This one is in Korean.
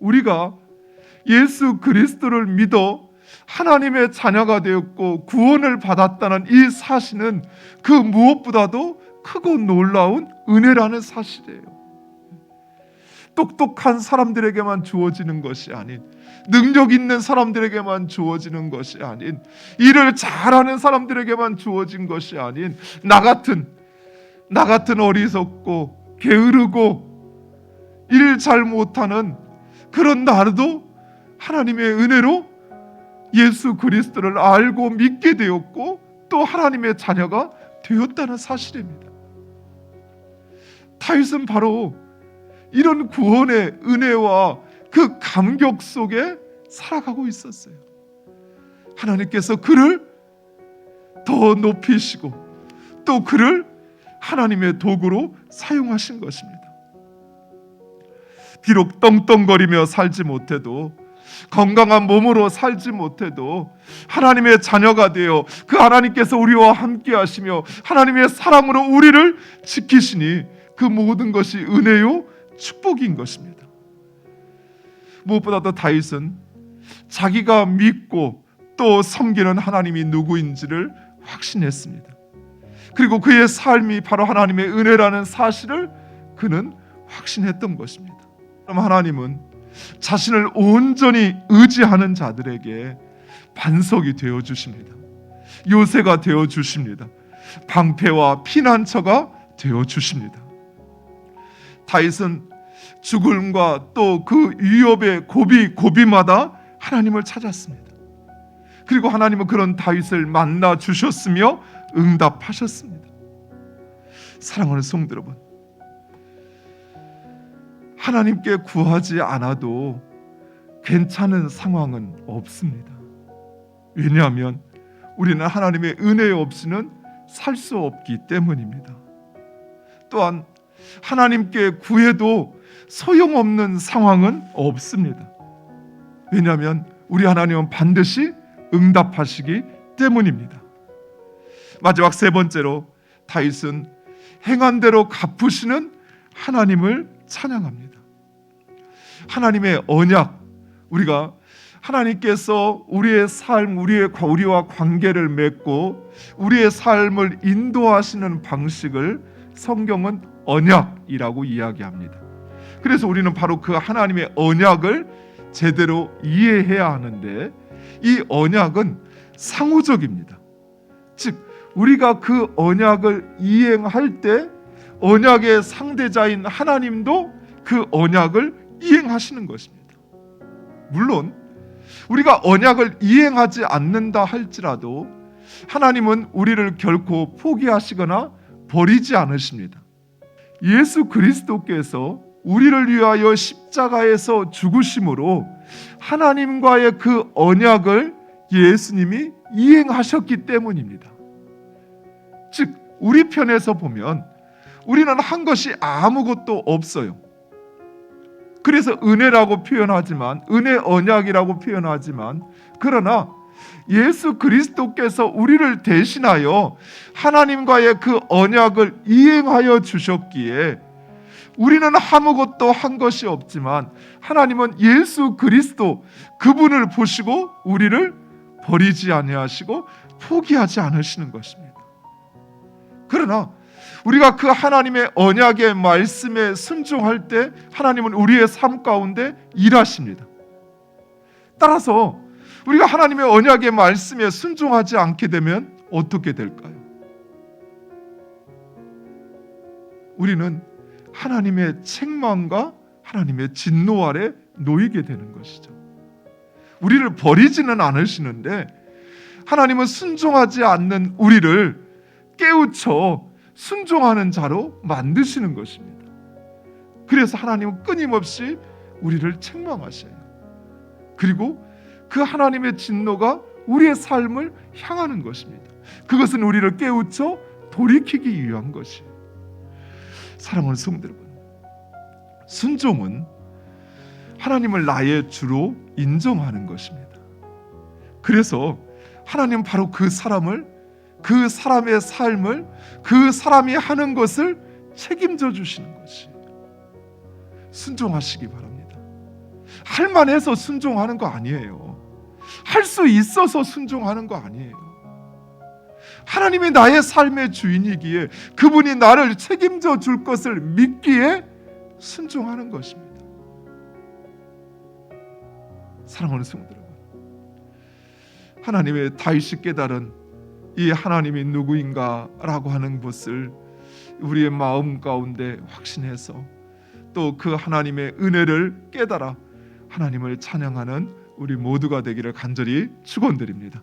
우리가 예수 그리스도를 믿어 하나님의 자녀가 되었고 구원을 받았다는 이 사실은 그 무엇보다도 크고 놀라운 은혜라는 사실이에요. 똑똑한 사람들에게만 주어지는 것이 아닌, 능력 있는 사람들에게만 주어지는 것이 아닌, 일을 잘하는 사람들에게만 주어진 것이 아닌, 나 같은 어리석고 게으르고 일 잘 못하는 그런 나도 하나님의 은혜로 예수 그리스도를 알고 믿게 되었고 또 하나님의 자녀가 되었다는 사실입니다. 다윗은 바로 이런 구원의 은혜와 그 감격 속에 살아가고 있었어요. 하나님께서 그를 더 높이시고 또 그를 하나님의 도구로 사용하신 것입니다. 비록 떵떵거리며 살지 못해도, 건강한 몸으로 살지 못해도 하나님의 자녀가 되어 그 하나님께서 우리와 함께 하시며 하나님의 사랑으로 우리를 지키시니 그 모든 것이 은혜요 축복인 것입니다. 무엇보다도 다윗은 자기가 믿고 또 섬기는 하나님이 누구인지를 확신했습니다. 그리고 그의 삶이 바로 하나님의 은혜라는 사실을 그는 확신했던 것입니다. 그럼 하나님은 자신을 온전히 의지하는 자들에게 반석이 되어 주십니다. 요새가 되어 주십니다. 방패와 피난처가 되어 주십니다. 다윗은 죽음과 또 그 위협의 고비마다 하나님을 찾았습니다. 그리고 하나님은 그런 다윗을 만나 주셨으며 응답하셨습니다. 사랑하는 성도 여러분, 하나님께 구하지 않아도 괜찮은 상황은 없습니다. 왜냐하면 우리는 하나님의 은혜 없이는 살 수 없기 때문입니다. 또한 하나님께 구해도 소용없는 상황은 없습니다. 왜냐하면 우리 하나님은 반드시 응답하시기 때문입니다. 마지막 세 번째로 다윗은 행한 대로 갚으시는 하나님을 찬양합니다. 하나님의 언약, 우리가 하나님께서 우리의 삶, 우리와 관계를 맺고 우리의 삶을 인도하시는 방식을 성경은 언약이라고 이야기합니다. 그래서 우리는 바로 그 하나님의 언약을 제대로 이해해야 하는데, 이 언약은 상호적입니다. 즉 우리가 그 언약을 이행할 때 언약의 상대자인 하나님도 그 언약을 이행하시는 것입니다. 물론 우리가 언약을 이행하지 않는다 할지라도 하나님은 우리를 결코 포기하시거나 버리지 않으십니다. 예수 그리스도께서 우리를 위하여 십자가에서 죽으심으로 하나님과의 그 언약을 예수님이 이행하셨기 때문입니다. 즉 우리 편에서 보면 우리는 한 것이 아무것도 없어요. 그래서 은혜라고 표현하지만, 은혜 언약이라고 표현하지만, 그러나 예수 그리스도께서 우리를 대신하여 하나님과의 그 언약을 이행하여 주셨기에 우리는 아무것도 한 것이 없지만 하나님은 예수 그리스도 그분을 보시고 우리를 버리지 아니하시고 포기하지 않으시는 것입니다. 그러나 우리가 그 하나님의 언약의 말씀에 순종할 때 하나님은 우리의 삶 가운데 일하십니다. 따라서 우리가 하나님의 언약의 말씀에 순종하지 않게 되면 어떻게 될까요? 우리는 하나님의 책망과 하나님의 진노 아래 놓이게 되는 것이죠. 우리를 버리지는 않으시는데 하나님은 순종하지 않는 우리를 깨우쳐 순종하는 자로 만드시는 것입니다. 그래서 하나님은 끊임없이 우리를 책망하셔요. 그리고 그 하나님의 진노가 우리의 삶을 향하는 것입니다. 그것은 우리를 깨우쳐 돌이키기 위한 것이에요. 사랑하는 성도 여러분, 순종은 하나님을 나의 주로 인정하는 것입니다. 그래서 하나님은 바로 그 사람을, 그 사람의 삶을, 그 사람이 하는 것을 책임져 주시는 것이에요. 순종하시기 바랍니다. 할만해서 순종하는 거 아니에요. 할 수 있어서 순종하는 거 아니에요. 하나님이 나의 삶의 주인이기에 그분이 나를 책임져 줄 것을 믿기에 순종하는 것입니다. 사랑하는 성도 여러분, 하나님의 다윗이 깨달은 이 하나님이 누구인가라고 하는 것을 우리의 마음 가운데 확신해서 또 그 하나님의 은혜를 깨달아 하나님을 찬양하는 우리 모두가 되기를 간절히 축원드립니다.